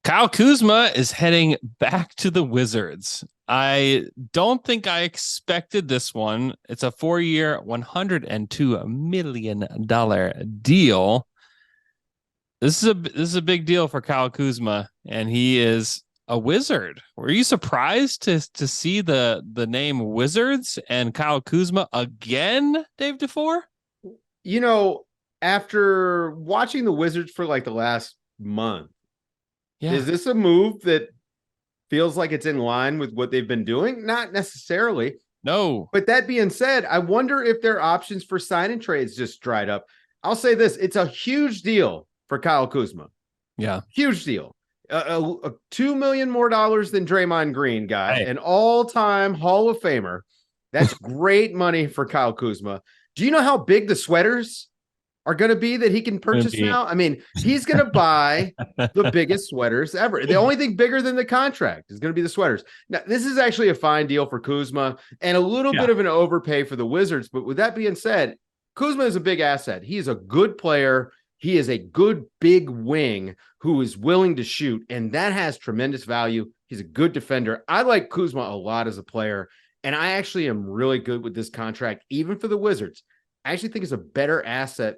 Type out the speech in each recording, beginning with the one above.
Kyle Kuzma is heading back to the Wizards. I don't think I expected this one. It's a 4-year, $102 million deal. This is a big deal for Kyle Kuzma, and he is a Wizard. Were you surprised to see the name Wizards and Kyle Kuzma again, Dave DeFore? You know, after watching the Wizards for like the last month, Yeah. is this a move that feels like it's in line with what they've been doing? Not necessarily. No. But that being said, I wonder if their options for sign and trades just dried up. I'll say this, it's a huge deal for Kyle Kuzma. Yeah. Huge deal. $2 million more than Draymond Green got, Hey. an all-time Hall of Famer. That's great money for Kyle Kuzma. Do you know how big the sweaters are going to be that he can purchase now? I mean, he's going to buy the biggest sweaters ever. The only thing bigger than the contract is going to be the sweaters. Now, this is actually a fine deal for Kuzma and a little bit of an overpay for the Wizards. But with that being said, Kuzma is a big asset. He is a good player. He is a good big wing who is willing to shoot, and that has tremendous value. He's a good defender. I like Kuzma a lot as a player, and I actually am really good with this contract, even for the Wizards. I actually think it's a better asset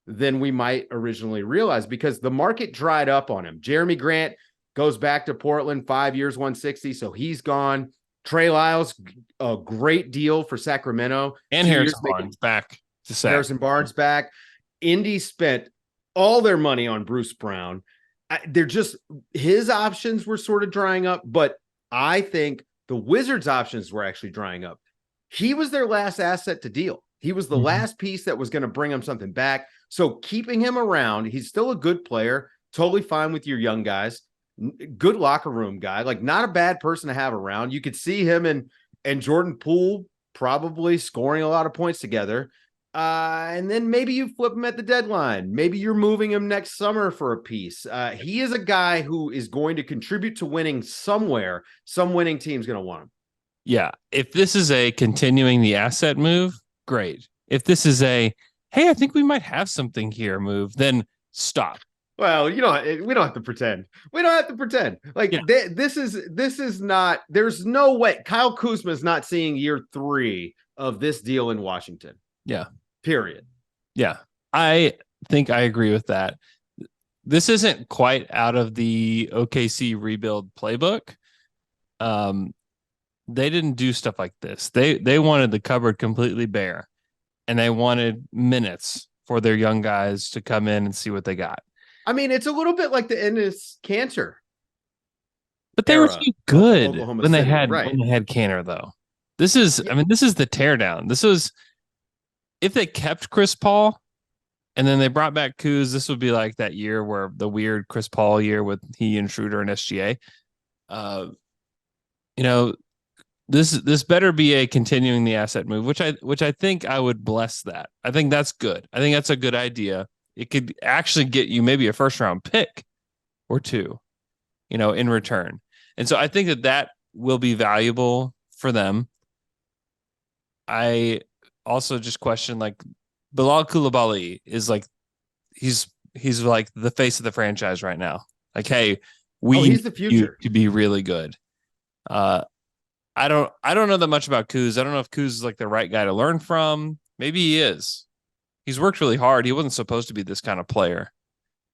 than we might originally realize because the market dried up on him. Jeremy Grant goes back to Portland, 5 years, 160, so he's gone. Trey Lyles, a great deal for Sacramento. And Harrison Barnes back to Sac. Harrison Barnes back. Indy spent all their money on Bruce Brown. They're just, his options were sort of drying up, but I think the Wizards' options were actually drying up. He was their last asset to deal. He was the last piece that was going to bring him something back. So keeping him around, he's still a good player, totally fine with your young guys, good locker room guy, like not a bad person to have around. You could see him and Jordan Poole probably scoring a lot of points together. And then maybe you flip him at the deadline. Maybe you're moving him next summer for a piece. He is a guy who is going to contribute to winning somewhere. Some winning team's going to want him. Yeah. If this is a continuing the asset move, great. If this is a, hey, I think we might have something here move, then stop. Well, we don't have to pretend. We don't have to pretend. Like this is not, there's no way Kyle Kuzma is not seeing year 3 of this deal in Washington. Yeah. Period. Yeah. I think I agree with that. This isn't quite out of the OKC rebuild playbook. They didn't do stuff like this. They wanted the cupboard completely bare, and they wanted minutes for their young guys to come in and see what they got. I mean, it's a little bit like the Ennis Cantor. But they were too good when they had Cantor, though. This is the teardown. This was, if they kept Chris Paul and then they brought back Kuz, this would be like that year where the weird Chris Paul year with he and Schroeder and SGA. This better be a continuing the asset move, which I think I would bless that. I think that's good. I think that's a good idea. It could actually get you maybe a first round pick or two, in return. And so I think that will be valuable for them. I also just question, like, Bilal Coulibaly is like, he's like the face of the franchise right now. Like, hey, he's the future to be really good. I don't know that much about Kuz. I don't know if Kuz is like the right guy to learn from. Maybe he is. He's worked really hard. He wasn't supposed to be this kind of player.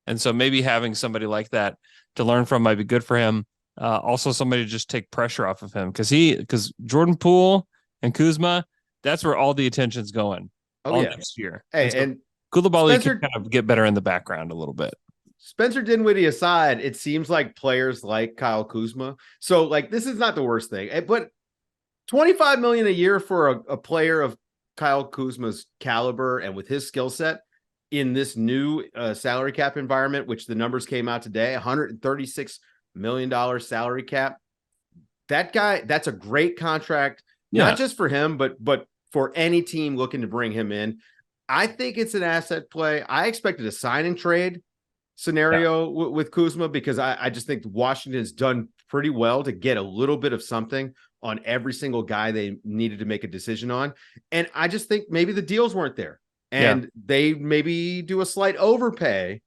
And so maybe having somebody like that to learn from might be good for him. Also somebody to just take pressure off of him because Jordan Poole and Kuzma, that's where all the attention's going next year. Hey, and Coulibaly can kind of get better in the background a little bit. Spencer Dinwiddie aside, it seems like players like Kyle Kuzma. So, like, this is not the worst thing. But $25 million a year for a player of Kyle Kuzma's caliber and with his skill set in this new salary cap environment, which the numbers came out today, $136 million salary cap. That guy, that's a great contract. Not just for him, but for any team looking to bring him in. I think it's an asset play. I expected a sign and trade scenario with Kuzma because I just think Washington's done pretty well to get a little bit of something on every single guy they needed to make a decision on. And I just think maybe the deals weren't there and they maybe do a slight overpay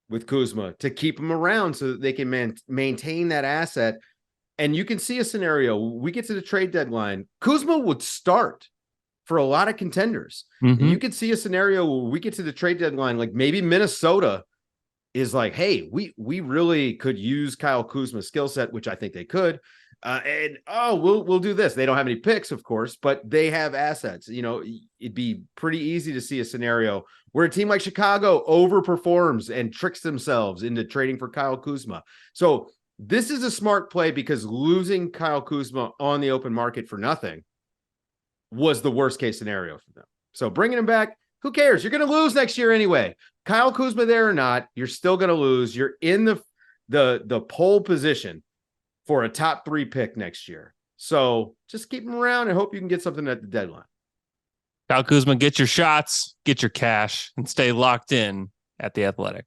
with Kuzma to keep him around so that they can maintain that asset. And you can see a scenario. We get to the trade deadline. Kuzma would start for a lot of contenders. Mm-hmm. And you could see a scenario where we get to the trade deadline, like maybe Minnesota is like, hey, we really could use Kyle Kuzma's skill set, which I think they could. We'll do this. They don't have any picks, of course, but they have assets. You know, it'd be pretty easy to see a scenario where a team like Chicago overperforms and tricks themselves into trading for Kyle Kuzma. So this is a smart play because losing Kyle Kuzma on the open market for nothing was the worst case scenario for them. So bringing him back, who cares? You're going to lose next year anyway. Kyle Kuzma there or not, you're still going to lose. You're in the pole position for a top 3 pick next year. So just keep him around and hope you can get something at the deadline. Kyle Kuzma, get your shots, get your cash, and stay locked in at The Athletic.